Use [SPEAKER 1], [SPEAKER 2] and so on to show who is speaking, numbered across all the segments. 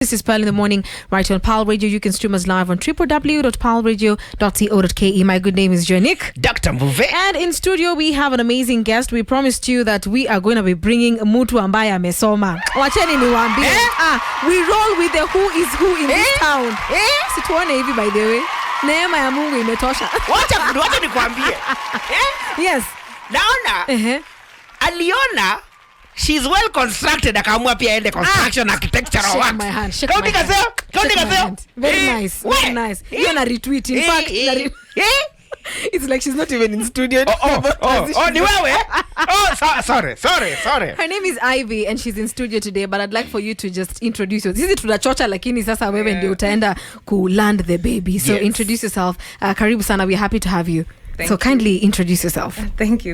[SPEAKER 1] This is Pearl in the Morning, right on Pearl Radio. You can stream us live on www.pearlradio.co.ke. My good name is Janik.
[SPEAKER 2] Dr. Mbuve.
[SPEAKER 1] And in studio, we have an amazing guest. We promised you that we are going to be bringing Mutu ambaye amesoma. Wacheni niwaambie. We roll with the who is who in this town. Situone hivi by the way. Neema ya Mungu imetosha.
[SPEAKER 2] Wacha nikwambie.
[SPEAKER 1] Yes.
[SPEAKER 2] Naona. Aliona she's well constructed, akaamua pia ende construction architecture or what.
[SPEAKER 1] Kaunti kaseo. Very nice. Very nice. You're na retweet. In fact, it's like she's not even in studio.
[SPEAKER 2] Ni wewe? Sorry.
[SPEAKER 1] Her name is Ivy and she's in studio today, but I'd like for you to just introduce yourself. Sisi tunachocha lakini sasa wewe ndio utaenda ku land the baby. So introduce yourself. Karibu sana. We're happy to have you. Kindly introduce yourself.
[SPEAKER 3] Thank you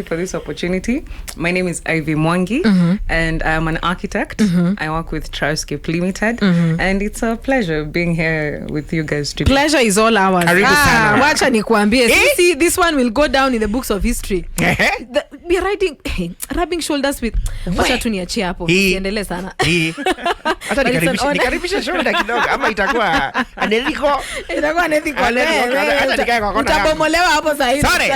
[SPEAKER 3] for this opportunity. My name is Ivy Mwangi, and I am an architect. I work with Trowscape Limited, and it's a pleasure being here with you guys today.
[SPEAKER 1] Pleasure is all ours. Wacha nikuambie. See, this one will go down in the books of history. We are rubbing shoulders with. Wacha tu niachie hapo. Siendelee sana.
[SPEAKER 2] Hata nikaribisha shoulder kidogo ama itakuwa anethiko.
[SPEAKER 1] Itakuwa anethiko.
[SPEAKER 2] Hata nikae kwa kona.
[SPEAKER 1] Utabomolewa hapo sahihi.
[SPEAKER 2] Sorry.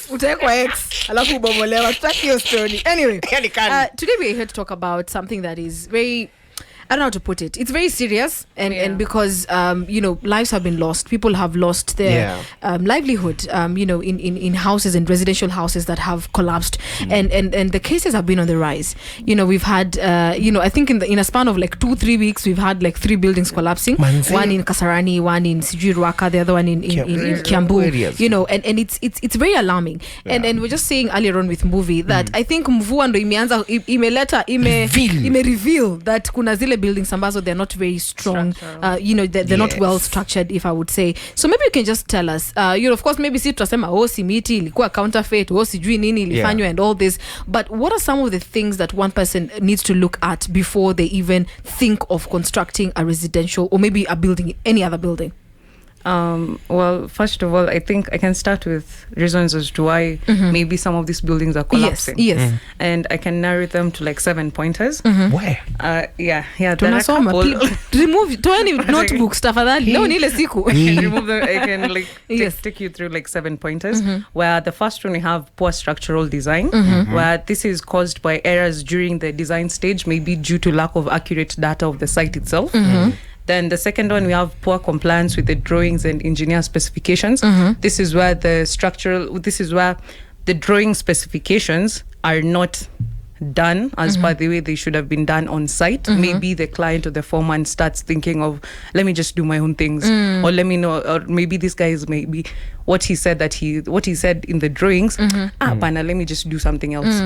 [SPEAKER 1] Utaekwa X alafu ubomolewa. Tutaki hiyo story. Anyway, today we are here to talk about something that is very, I don't know how to put it. It's very serious, and because lives have been lost. People have lost their livelihood. In houses and residential houses that have collapsed, and the cases have been on the rise. We've had I think in a span of like 2-3 weeks we've had like 3 buildings collapsing. One in Kasarani, one in Ruaka, the other one in Kiambu. Areas. And it's very alarming. And we're just saying earlier on with movie that I think mvua ndo imeanza reveal that kuna zile buildings ambazo they're not very strong, they're not well structured, if I would say. So maybe you can just tell us, of course maybe si tutasema simiti ilikuwa counterfeit, sijui nini ilifanywa and all this, but what are some of the things that one person needs to look at before they even think of constructing a residential or maybe a building, any other building?
[SPEAKER 3] Well, first of all, I think I can start with reasons as to why maybe some of these buildings are collapsing.
[SPEAKER 1] Yes.
[SPEAKER 3] And I can narrow them to like 7 pointers.
[SPEAKER 2] Where?
[SPEAKER 1] Tunasoma. Remove 20 notebooks, tafadhali. Leo ni ile siku.
[SPEAKER 3] Remove them. I can take you through like 7 pointers. Where the first one, we have poor structural design, where this is caused by errors during the design stage, maybe due to lack of accurate data of the site itself. Then the second one, we have poor compliance with the drawings and engineer specifications. This is where the drawing specifications are not done as per the way they should have been done on site. Maybe the client or the foreman starts thinking of, let me just do my own things, or let me know, or maybe this guy is maybe what he said in the drawings. Let me just do something else.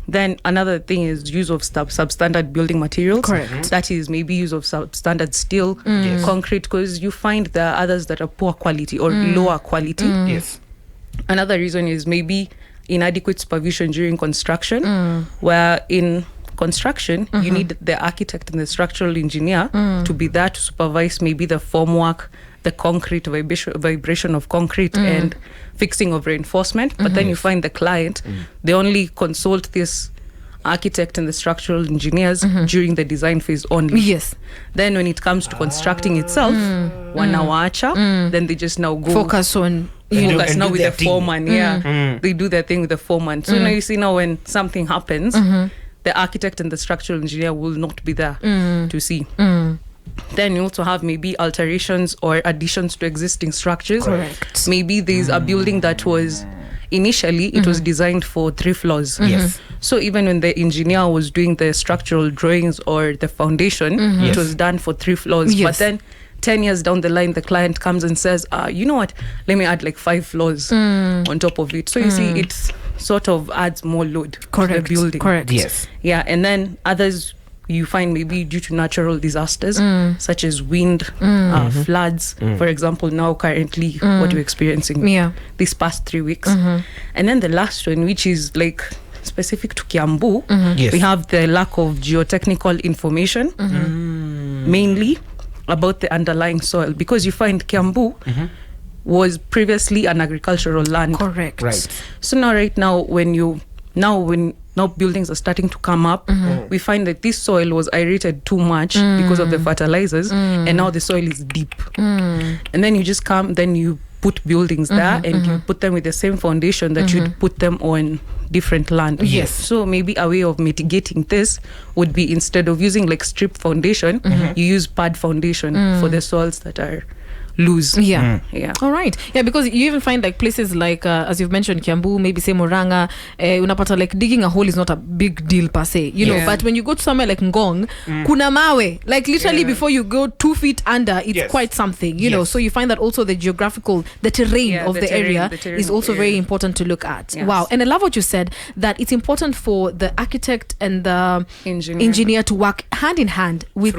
[SPEAKER 3] Then another thing is use of substandard building materials.
[SPEAKER 1] Correct.
[SPEAKER 3] That is maybe use of substandard steel, concrete, because you find there are others that are poor quality or lower quality.
[SPEAKER 2] Yes.
[SPEAKER 3] Another reason is maybe inadequate supervision during construction, where in construction you need the architect and the structural engineer to be there to supervise maybe the formwork, the concrete vibration of concrete and fixing of reinforcement. But then you find the client, they only consult this architect and the structural engineers during the design phase only.
[SPEAKER 1] Yes.
[SPEAKER 3] Then when it comes to constructing itself, wanawaacha, then they just now go
[SPEAKER 1] focus on
[SPEAKER 3] now with the foreman. They do their thing with the foreman. So now you see, now when something happens, the architect and the structural engineer will not be there to see. Then you also have maybe alterations or additions to existing structures.
[SPEAKER 1] Correct.
[SPEAKER 3] Maybe there's a building that was initially it was designed for 3 floors.
[SPEAKER 2] Yes.
[SPEAKER 3] So even when the engineer was doing the structural drawings or the foundation, it was done for 3 floors.
[SPEAKER 1] Yes.
[SPEAKER 3] But then 10 years down the line, the client comes and says, you know what, let me add like 5 floors on top of it. So you see, it sort of adds more load to the building.
[SPEAKER 1] Correct.
[SPEAKER 2] Yes.
[SPEAKER 3] Yeah, and then others you find maybe due to natural disasters such as wind, floods. For example, now currently what we're experiencing these past 3 weeks. And then the last one, which is like specific to Kiambu, we have the lack of geotechnical information, mainly about the underlying soil, because you find Kiambu was previously an agricultural land.
[SPEAKER 1] Correct.
[SPEAKER 2] Right.
[SPEAKER 3] So right now when buildings are starting to come up, we find that this soil was aerated too much because of the fertilizers, and now the soil is deep. And then you just you put buildings there, and you put them with the same foundation that you'd put them on different land.
[SPEAKER 1] Yes.
[SPEAKER 3] So maybe a way of mitigating this would be, instead of using like strip foundation, you use pad foundation for the soils that are loose.
[SPEAKER 1] Yeah.
[SPEAKER 3] Yeah.
[SPEAKER 1] All right. Yeah, because you even find like places like as you've mentioned, Kiambu, maybe say Murang'a, unapata like digging a hole is not a big deal per se, you know. But when you go to somewhere like Ngong, kuna mawe, like literally before you go 2 feet under, it's quite something, you know. So you find that also the terrain of the area is also very important to look at.
[SPEAKER 3] Yes.
[SPEAKER 1] Wow. And I love what you said, that it's important for the architect and the engineer to work hand in hand with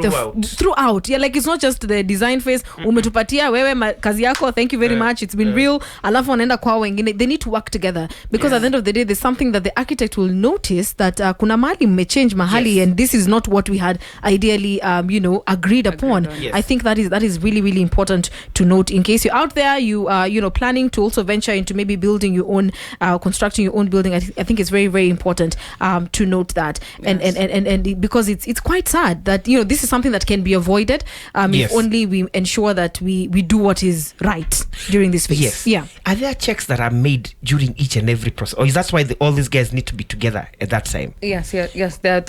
[SPEAKER 1] throughout. Yeah, like it's not just the design phase. Umetupatia wewe kazi yako, thank you very much, it's been real, alafu wanaenda kwao wengine. They need to work together, because at the end of the day there's something that the architect will notice, that kuna mahali mmechange mahali, and this is not what we had ideally agreed upon. I think that is really, really important to note, in case you're out there, you are planning to also venture into maybe building your own constructing your own building. I think it's very, very important to note that. And because it's quite sad that this is something that can be avoided if only we ensure that we do what is right during this phase.
[SPEAKER 2] Yes.
[SPEAKER 1] Yeah.
[SPEAKER 2] Are there checks that are made during each and every process, or is that why all these guys need to be together at that time?
[SPEAKER 3] Yes. There are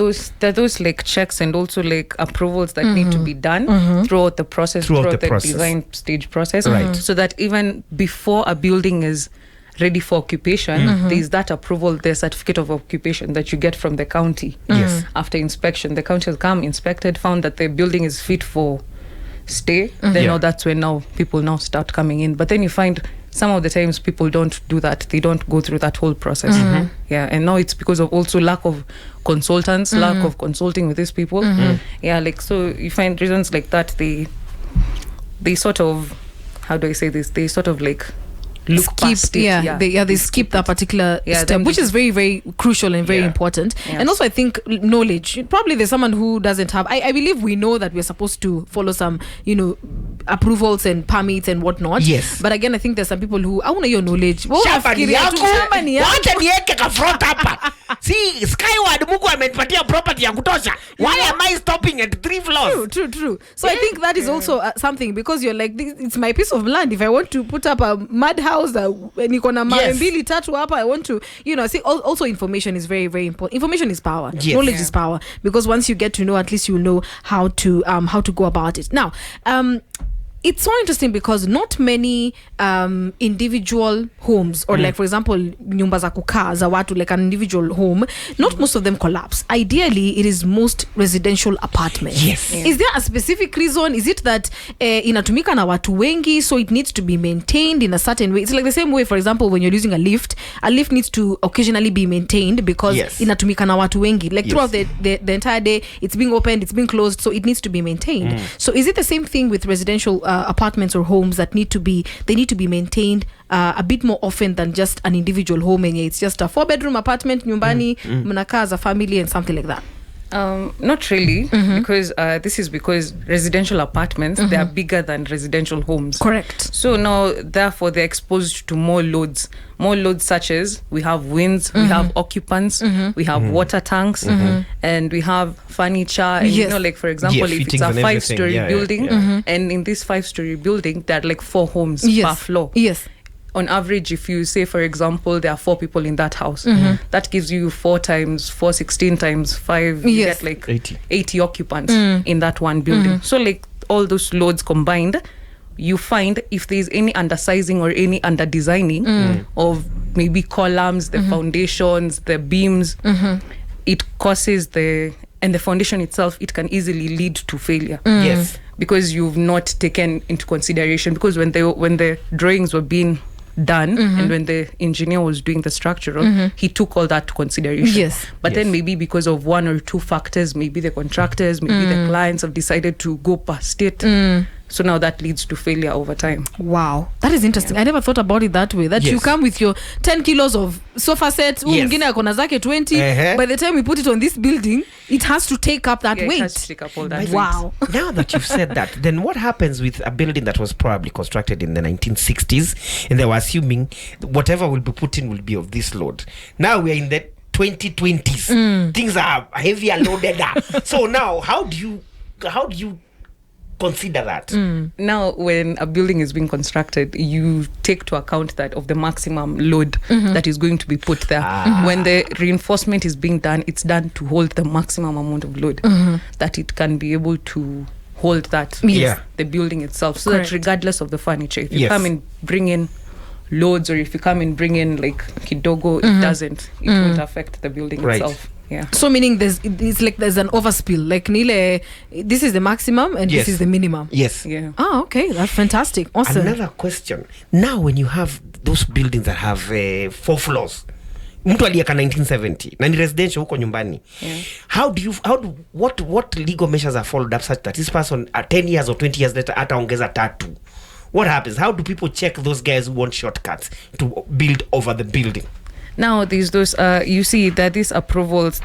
[SPEAKER 3] those like checks and also like approvals that need to be done throughout the process, throughout the design stage process,
[SPEAKER 2] right?
[SPEAKER 3] So that even before a building is ready for occupation, there's that approval, the certificate of occupation that you get from the county.
[SPEAKER 2] Yes.
[SPEAKER 3] After inspection, the county has come, inspected, found that the building is fit for stay. Then that's when people start coming in. But then you find some of the times people don't do that. They don't go through that whole process. Yeah, and now it's because of also lack of consultants, lack of consulting with these people. Yeah, like, so you find reasons like that. They sort of, how do I say this? They sort of like look past it.
[SPEAKER 1] They skip that particular step, which is very, very crucial and very important. And also I think knowledge, probably there's someone who doesn't have, I believe we know that we're supposed to follow some approvals and permits and whatnot.
[SPEAKER 2] Yes.
[SPEAKER 1] But again, I think there's some people who hauna hiyo knowledge.
[SPEAKER 2] Wacha niweke kafront hapa. See, Skyward Mungu amenipatia property ya kutosha. Why am I stopping at 3 floors?
[SPEAKER 1] True. So I think that is also something, because you're like, it's my piece of land. If I want to put up a mud house, niko na mawe mbili tatu hapa, I want to, see, also information is very, very important. Information is power.
[SPEAKER 2] Yes.
[SPEAKER 1] Knowledge is power, because once you get to know, at least you know how to go about it. Now, it's so interesting because not many individual homes, or like, for example, nyumba za kukaa za watu, like an individual home, not most of them collapse. Ideally, it is most residential apartments.
[SPEAKER 2] Yes.
[SPEAKER 1] Is there a specific reason? Is it that inatumika na watu wengi, so it needs to be maintained in a certain way? It's like the same way, for example, when you're using a lift needs to occasionally be maintained because inatumika na watu wengi. Like throughout the entire day, it's being opened, it's being closed, so it needs to be maintained. So is it the same thing with residential apartments or homes that need to be maintained a bit more often than just an individual home, and it's just a 4-bedroom apartment, nyumbani mnakaa as a family and something like that?
[SPEAKER 3] Not really, because this is because residential apartments, they are bigger than residential homes.
[SPEAKER 1] Correct.
[SPEAKER 3] So now, therefore, they're exposed to more loads such as we have winds, we have occupants, we have water tanks, and we have furniture. And, like, for example, if it's a 5-story building, and in this 5-story building, there are like 4 homes per floor.
[SPEAKER 1] Yes.
[SPEAKER 3] On average, if you say, for example, there are 4 people in that house, that gives you 4 times 4, 16 times 5, you get like 80 occupants in that one building. So like all those loads combined, you find if there's any undersizing or any underdesigning of maybe columns, the foundations, the beams, it causes and the foundation itself, it can easily lead to failure.
[SPEAKER 2] Yes.
[SPEAKER 3] Because you've not taken into consideration, because when the drawings were being done and when the engineer was doing the structural, he took all that to consideration.
[SPEAKER 1] Yes.
[SPEAKER 3] But then maybe because of 1 or 2 factors, maybe the contractors, maybe the clients have decided to go past it, So now that leads to failure over time.
[SPEAKER 1] Wow, that is interesting. I never thought about it that way, that you come with your 10 kilos of sofa sets, mwingine akona zake 20. By the time we put it on this building, it has to take up that weight.
[SPEAKER 3] It has to take up all that
[SPEAKER 1] wow
[SPEAKER 3] weight.
[SPEAKER 2] Now that you've said that, then what happens with a building that was probably constructed in the 1960s, and they were assuming whatever will be put in will be of this load? Now we are in the 2020s. Things are heavier loaded up. So now how do you consider that?
[SPEAKER 3] Now when a building is being constructed, you take to account that of the maximum load that is going to be put there. When the reinforcement is being done, it's done to hold the maximum amount of load that it can be able to hold that the building itself. So that regardless of the furniture, if you come and bring in loads, or if you come and bring in like kidogo, it won't affect the building itself.
[SPEAKER 1] So meaning there's an overspill, like nile, this is the maximum and this is the minimum. Okay, that's fantastic. Awesome.
[SPEAKER 2] Another question, now when you have those buildings that have 4 floors, mtu alieka 1970 na ni residential huko nyumbani, what legal measures are followed up such that this person 10 years or 20 years later ataongeza tatu? What happens? How do people check those guys who want shortcuts to build over the building?
[SPEAKER 3] Now these those you see that these approvals,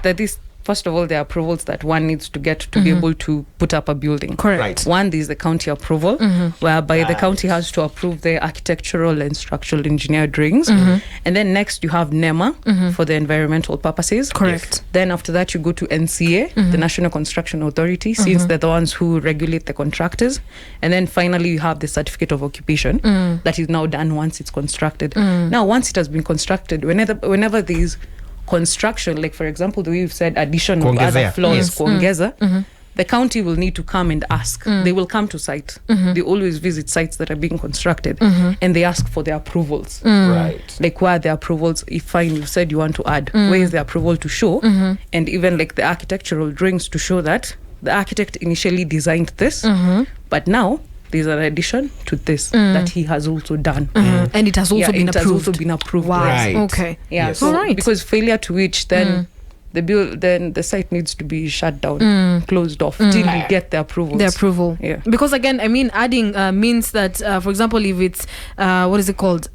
[SPEAKER 3] first of all, the approvals that one needs to get to be able to put up a building.
[SPEAKER 1] Correct. Right.
[SPEAKER 3] One is the county approval, whereby the county has to approve the architectural and structural engineer drawings. And then next you have NEMA for the environmental purposes.
[SPEAKER 1] Correct.
[SPEAKER 3] Yes. Then after that you go to NCA, the National Construction Authority, since they're the ones who regulate the contractors. And then finally you have the certificate of occupation that is now done once it's constructed. Now once it has been constructed, whenever these construction, like for example the way you've said addition of other floors, kuongeza, the county will need to come and ask. They will come to site. They always visit sites that are being constructed and they ask for the approvals.
[SPEAKER 2] Right.
[SPEAKER 3] Like where are the approvals? If fine, you said you want to add, where is the approval to show? And even like the architectural drawings to show that the architect initially designed this, but now there's an addition to this that he has also done.
[SPEAKER 1] And it has also been approved.
[SPEAKER 3] Has also been approved.
[SPEAKER 1] Wow.
[SPEAKER 2] Right.
[SPEAKER 1] Okay.
[SPEAKER 3] Yeah.
[SPEAKER 2] Yes.
[SPEAKER 3] So
[SPEAKER 1] All right.
[SPEAKER 3] because failure to which then then the site needs to be shut down, closed off till you get the approvals.
[SPEAKER 1] The approval.
[SPEAKER 3] Yeah.
[SPEAKER 1] Because again, I mean, adding means that, for example, if it's what is it called?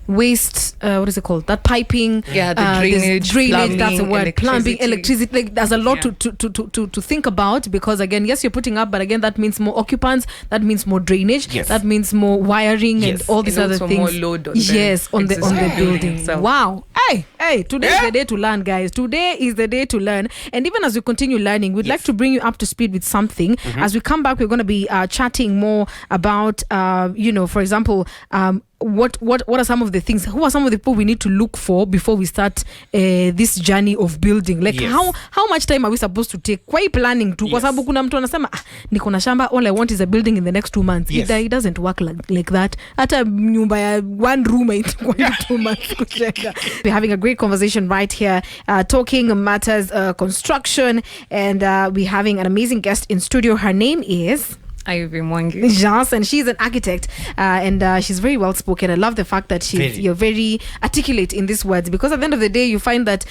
[SPEAKER 1] Waste. What is it called? That piping.
[SPEAKER 3] Yeah, the drainage.
[SPEAKER 1] Drainage. That's a word. Plumbing, electricity. Like there's a lot to think about, because again, yes, you're putting up, but again, that means more occupants. That means more drainage.
[SPEAKER 2] Yes.
[SPEAKER 1] That means more wiring and all these other things.
[SPEAKER 3] More load on
[SPEAKER 1] on the building.
[SPEAKER 3] itself.
[SPEAKER 1] Wow. Hey, today is the day to learn, guys. Today is the day to learn. And even as we continue learning, we'd like to bring you up to speed with something. As we come back, we're going to be chatting more about, for example, what are some of the things, who are some of the people we need to look for before we start this journey of building, like how much time are we supposed to take kwa planning tu, kwa sababu kuna mtu anasema niko na shamba, all I want is a building in the next 2 months. It doesn't work like that. Hata nyumba ya 1 room itakuwa 2 months kujenga. We're having a great conversation right here, talking matters construction, and we're having an amazing guest in studio. Her name is
[SPEAKER 3] Mwangi.
[SPEAKER 1] Yes, and she's an architect, and she's very well spoken. I love the fact that you're very articulate in these words, because at the end of the day you find that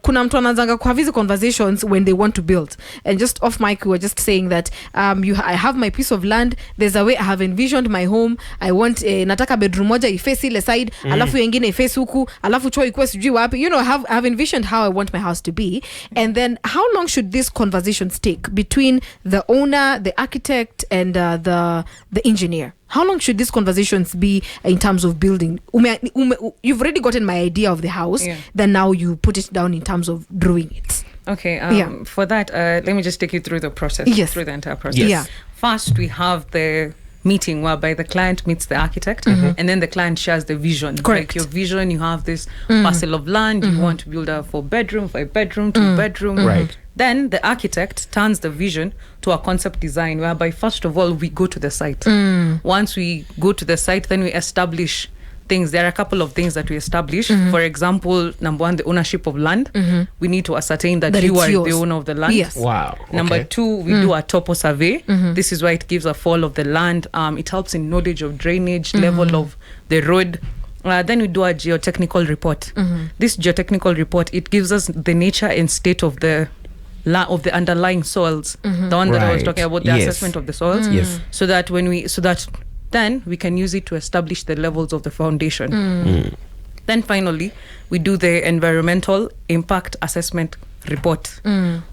[SPEAKER 1] kuna mtu anazanga kwa hizo conversations when they want to build. And just off mic we were just saying that I have my piece of land, there's a way I have envisioned my home. I want nataka bedroom moja iface ile side, alafu nyingine iface huku, alafu choo ikuwe sijui wapi. I have envisioned how I want my house to be. And then how long should these conversations take between the owner, the architect, and the engineer? How long should these conversations be in terms of building? You've already gotten my idea of the house, then now you put it down in terms of drawing it.
[SPEAKER 3] Okay, for that, let me just take you through the process, through the entire process.
[SPEAKER 1] Yes. Yeah.
[SPEAKER 3] First, we have the meeting whereby the client meets the architect, and then the client shares the vision.
[SPEAKER 1] Correct.
[SPEAKER 3] Like your vision, you have this parcel of land, you want to build a 4-bedroom, 5-bedroom, 2-bedroom.
[SPEAKER 2] Right.
[SPEAKER 3] Then the architect turns the vision to a concept design, whereby first of all we go to the site. Once we go to the site, then we establish things. There are a couple of things that we establish. For example, number 1, the ownership of land. We need to ascertain that you are yours. The owner of the land.
[SPEAKER 1] Yes.
[SPEAKER 2] Wow.
[SPEAKER 3] Number 2, we do a topo survey. This is why it gives a fall of the land. It helps in knowledge of drainage, level of the road. Then we do a geotechnical report. This geotechnical report, it gives us the nature and state of the of the underlying soils, the one that I was talking about, the assessment of the soils, so that then we can use it to establish the levels of the foundation. Then finally, we do the environmental impact assessment report,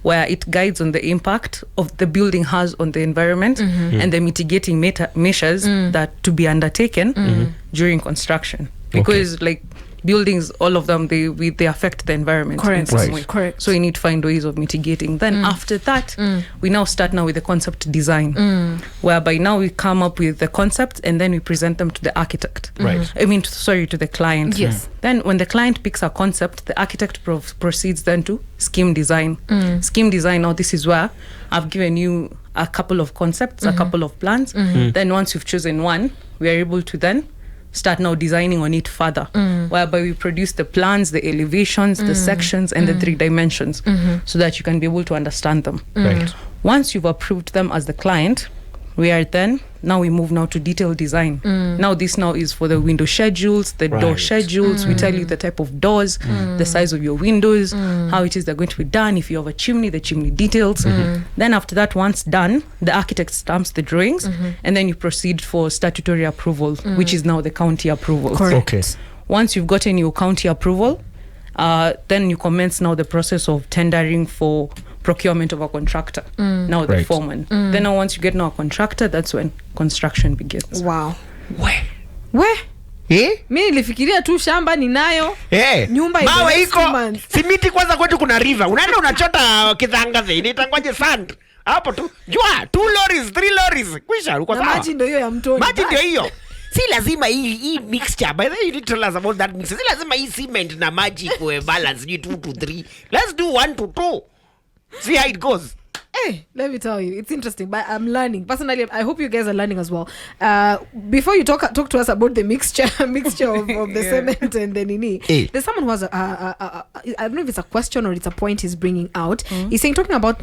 [SPEAKER 3] where it guides on the impact of the building has on the environment and the mitigating measures that to be undertaken during construction. Because like buildings, all of them, they affect the environment in some way.
[SPEAKER 1] Correct.
[SPEAKER 3] So you need to find ways of mitigating. Then after that, we now start with the concept design, whereby now we come up with the concepts and then we present them to the architect. To the client.
[SPEAKER 1] Yes.
[SPEAKER 3] Then when the client picks a concept, the architect proceeds then to scheme design. Scheme design, now this is where I've given you a couple of concepts, a couple of plans. Then once you've chosen one, we are able to then start now designing on it further, whereby we produce the plans, the elevations, the sections, and the 3 dimensions, so that you can be able to understand them. Once you've approved them as the client, we move now to detailed design. Now this is for the window schedules, the door schedules. We tell you the type of doors, the size of your windows, how it is they're going to be done. If you have a chimney, the chimney details. Then after that, once done, the architect stamps the drawings, and then you proceed for statutory approval, which is now the county approval.
[SPEAKER 2] Okay.
[SPEAKER 3] Once you've gotten your county approval, then you commence now the process of tendering for procurement of a contractor, now the foreman. Then now once you get now a contractor, that's when construction begins.
[SPEAKER 1] Wow.
[SPEAKER 2] We
[SPEAKER 1] mi nilifikiria tu shamba ninayo, nyumba
[SPEAKER 2] mawe iko,
[SPEAKER 1] 2 months.
[SPEAKER 2] simiti kwanza kwetu kuna river, unaenda unachota kithangazi, inaitangwaje sand hapo tu, jua 2 lorries 3 lorries kwisha, uko sawa.
[SPEAKER 1] Maji ndio hiyo ya mtoni,
[SPEAKER 2] maji ndio hiyo. Si lazima hii mixture, by the way, you need to tell us about that mixture. Si lazima hii cement na maji kuwe balance, 2 to 3. Let's do 1 to 2. See how it goes.
[SPEAKER 1] Hey, let me tell you, it's interesting, but I'm learning. Personally, I hope you guys are learning as well. Before you talk to us about the mixture of the cement and the nini, there's someone who has I don't know if it's a question or it's a point he's bringing out. He's saying, talking about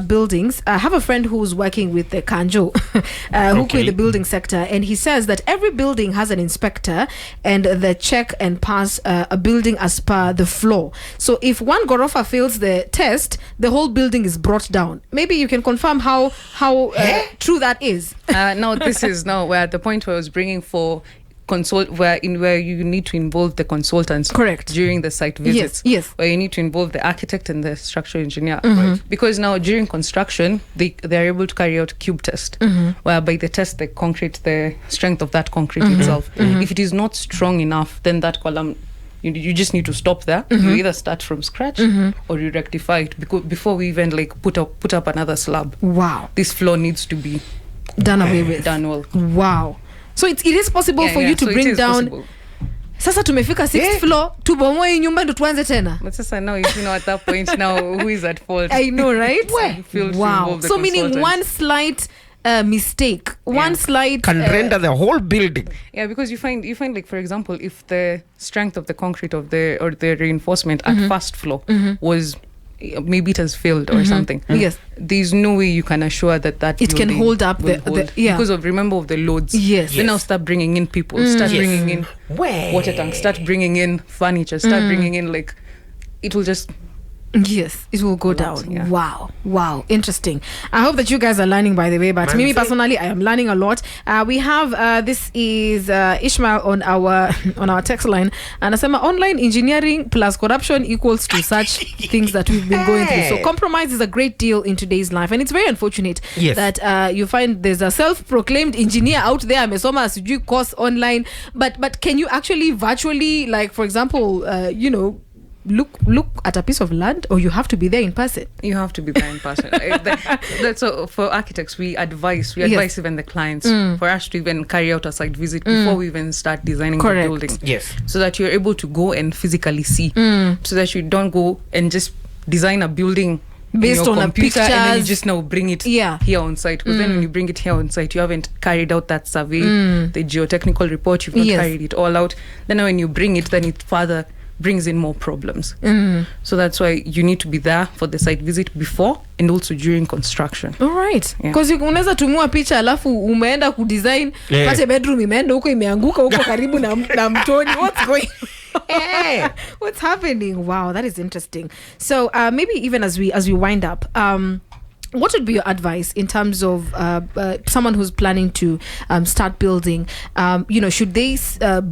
[SPEAKER 1] buildings, I have a friend who's working with the Kanjo, who in the building sector, and he says that every building has an inspector and they check and pass a building as per the floor. So if one Gorofa fails the test, the whole building is brought down. Maybe you can confirm how true that is.
[SPEAKER 3] Now this is now where the point where I was bringing for where you need to involve the consultants.
[SPEAKER 1] Correct.
[SPEAKER 3] During the site visits.
[SPEAKER 1] Yes.
[SPEAKER 3] Where you need to involve the architect and the structural engineer. Because now during construction they are able to carry out cube test, whereby they test the concrete, the strength of that concrete itself. If it is not strong enough, then that column, you just need to stop there. You either start from scratch or you rectify it, because before we even put up another slab.
[SPEAKER 1] Wow.
[SPEAKER 3] This floor needs to be
[SPEAKER 1] done away with.
[SPEAKER 3] Done well.
[SPEAKER 1] Wow. So it is possible for you to bring down. Possible. Sasa tumefika 6th floor, tubomoe nyumba ndo tuanze tena.
[SPEAKER 3] But sasa now, at that point now, who is at fault?
[SPEAKER 1] I know, right?
[SPEAKER 3] Wow.
[SPEAKER 1] So meaning one slight mistake, one slight
[SPEAKER 2] can render the whole building.
[SPEAKER 3] Yeah, because you find like, for example, if the strength of the concrete of the reinforcement at first floor was, maybe it has failed or something.
[SPEAKER 1] Yes,
[SPEAKER 3] there's no way you can assure that
[SPEAKER 1] it can hold up
[SPEAKER 3] because of the loads.
[SPEAKER 1] Yes.
[SPEAKER 3] Then now start bringing in people, start bringing in water tanks, start bringing in furniture, start bringing in it will just.
[SPEAKER 1] Yes, it will go down. Yeah. Wow, interesting. I hope that you guys are learning, by the way, but me personally, I am learning a lot. We have this is Ishmael on our text line, and Asema, online engineering plus corruption equals to such things that we've been going through. So compromise is a great deal in today's life, and it's very unfortunate that you find there's a self-proclaimed engineer out there, amesoma sijui course online, but can you actually virtually, like for example, look at a piece of land, or you have to be there in person?
[SPEAKER 3] You have to be there in person. That's for architects, we advise even the clients for us to even carry out a site visit before we even start designing the building.
[SPEAKER 2] Yes.
[SPEAKER 3] So that you're able to go and physically see, so that you don't go and just design a building based on a picture and then you just now bring it here on site, because then when you bring it here on site, you haven't carried out that survey, the geotechnical report, you've not carried it all out. Then when you bring it, then it further brings in more problems. So that's why you need to be there for the site visit before and also during construction.
[SPEAKER 1] All right. Because unaweza tumua picha alafu umeenda kudesign pate bedroom imeenda huko imeanguka huko karibu na mtoni. What's going What's happening? Wow, that is interesting. So maybe even as we wind up, what would be your advice in terms of someone who's planning to start building? Should they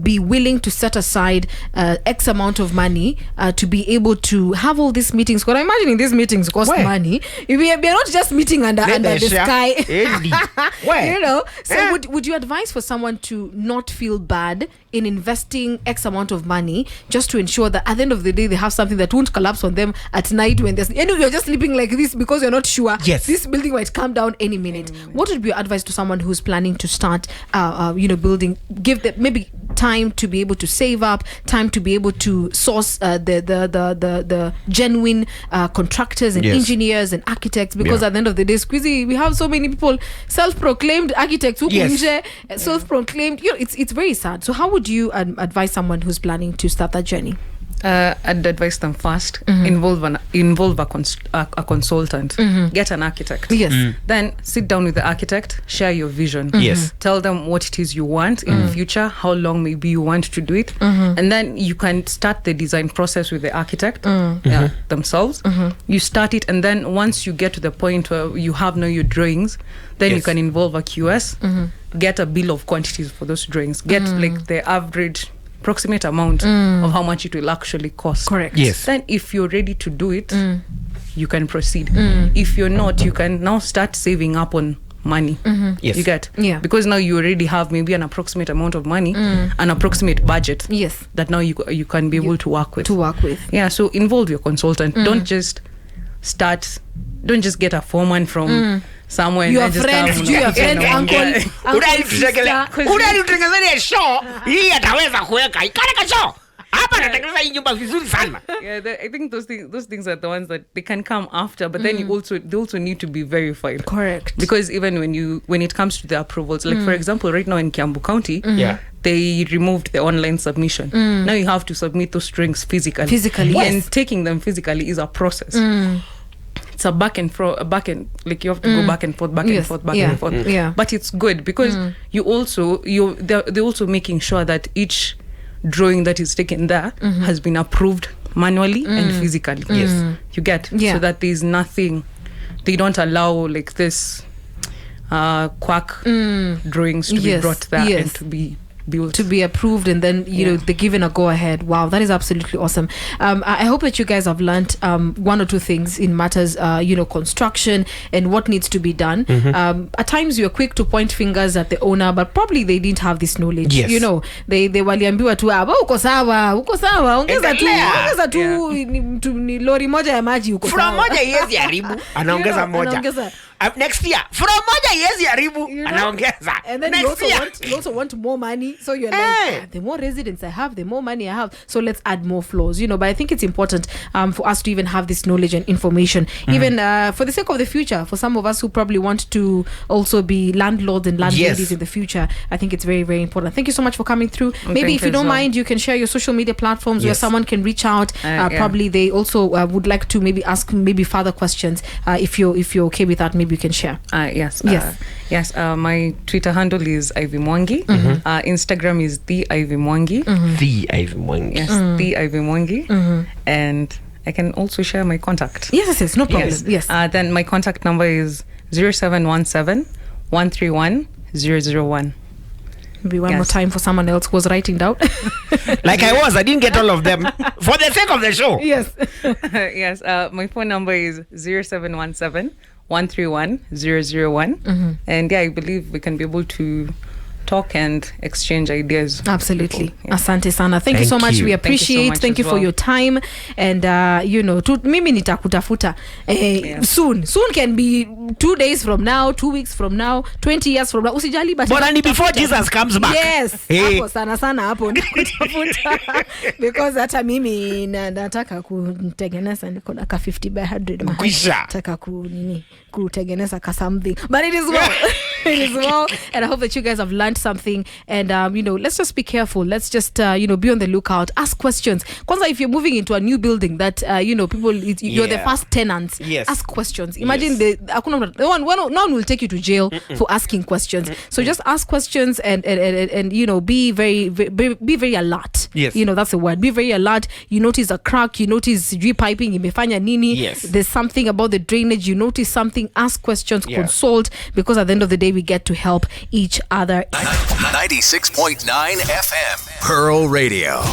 [SPEAKER 1] be willing to set aside X amount of money to be able to have all these meetings? Because I'm imagining these meetings cost money. We are not just meeting under the sky. So would you advise for someone to not feel bad in investing X amount of money just to ensure that at the end of the day they have something that won't collapse on them at night when you're just sleeping like this because you're not sure this building might come down any minute? What would be your advice to someone who's planning to start building? Give them maybe time to be able to save up, time to be able to source the genuine contractors and engineers and architects, because at the end of the day, Squeezy, we have so many people self-proclaimed architects who self-proclaimed, it's very sad. So how would you advise someone who's planning to start that journey?
[SPEAKER 3] I'd advise them first, involve a consultant, get an architect. Then sit down with the architect, share your vision. Tell them what it is you want in the future, how long maybe you want to do it, and then you can start the design process with the architect themselves. You start it, and then once you get to the point where you have now your drawings, then you can involve a QS, get a bill of quantities for those drawings, get like the average approximate amount of how much it will actually cost.
[SPEAKER 1] Correct.
[SPEAKER 3] Then if you're ready to do it, you can proceed. If you're not, you can now start saving up on money. You get? Because now you already have maybe an approximate amount of money, an approximate budget that now you can be able to work with. So involve your consultant. Don't just get a foreman from somewhere.
[SPEAKER 1] Your friends, uncle,
[SPEAKER 3] I think those things are the ones that they can come after, but then they also need to be verified.
[SPEAKER 1] Correct.
[SPEAKER 3] Because even when it comes to the approvals, like for example, right now in Kiambu County, they removed the online submission. Now you have to submit those drawings physically. And taking them physically is a process. It's a back and like you have to go back and forth. But it's good because they're also making sure that each drawing that is taken there has been approved manually and physically. You get? So that there's nothing, they don't allow like this quack drawings to be brought there and to be built,
[SPEAKER 1] to be approved, and then they're given a go ahead. Wow, that is absolutely awesome. I hope that you guys have learned one or two things in matters construction and what needs to be done. At times you're quick to point fingers at the owner, but probably they didn't have this knowledge. They waliambiwa tu uko sawa ongeza tu ni lori moja ya maji uko sawa.
[SPEAKER 2] From moja yezi haribu anaongeza moja. Next year from moja yezi haribu anaongeza.
[SPEAKER 1] And then you also want more money, so you're like, the more residents I have, the more money I have, so let's add more floors. But I think it's important for us to even have this knowledge and information, even for the sake of the future, for some of us who probably want to also be landlords and landladies in the future. I think it's very, very important. Thank you so much for coming through. Maybe if you don't mind, you can share your social media platforms where someone can reach out. Probably they also would like to maybe ask further questions. If you're okay with that, maybe you can share.
[SPEAKER 3] Yes. My Twitter handle is Ivy Mwangi. Instagram is the Ivy Mwangi.
[SPEAKER 2] The Ivy Mwangi.
[SPEAKER 3] Yes, the Ivy Mwangi. And I can also share my contact.
[SPEAKER 1] Yes, no problem. Yes.
[SPEAKER 3] Then my contact number is 0717 131 001.
[SPEAKER 1] Maybe one more time for someone else who was writing down.
[SPEAKER 2] I didn't get all of them for the sake of the show.
[SPEAKER 3] Yes. My phone number is 0717 131 001. And I believe we can be able to talk and exchange ideas.
[SPEAKER 1] Absolutely. Asante sana. Thank you so much. We appreciate. Thank you for your time. And mimi nitakutafuta soon can be 2 days from now, 2 weeks from now, 20 years from now. Usijali, but
[SPEAKER 2] before Jesus comes back.
[SPEAKER 1] Yes. Hapo sana hapo nikutafuta because hata mimi nataka kutengeneza niko na 50 by 100 nataka kutengeneza ka something, but it is well. as well. And I hope that you guys have learned something. And let's just be careful. Let's just be on the lookout. Ask questions. Kwanza, if you're moving into a new building that people, you're the first tenants.
[SPEAKER 2] Yes.
[SPEAKER 1] Ask questions. Imagine no one will take you to jail for asking questions. So just ask questions and be very alert.
[SPEAKER 2] Yes.
[SPEAKER 1] That's the word. Be very alert. You notice a crack. You notice repiping. Imefanya nini.
[SPEAKER 2] Yes.
[SPEAKER 1] There's something about the drainage. You notice something. Ask questions. Consult, because at the end of the day we get to help each other.
[SPEAKER 4] 96.9 FM Pearl Radio.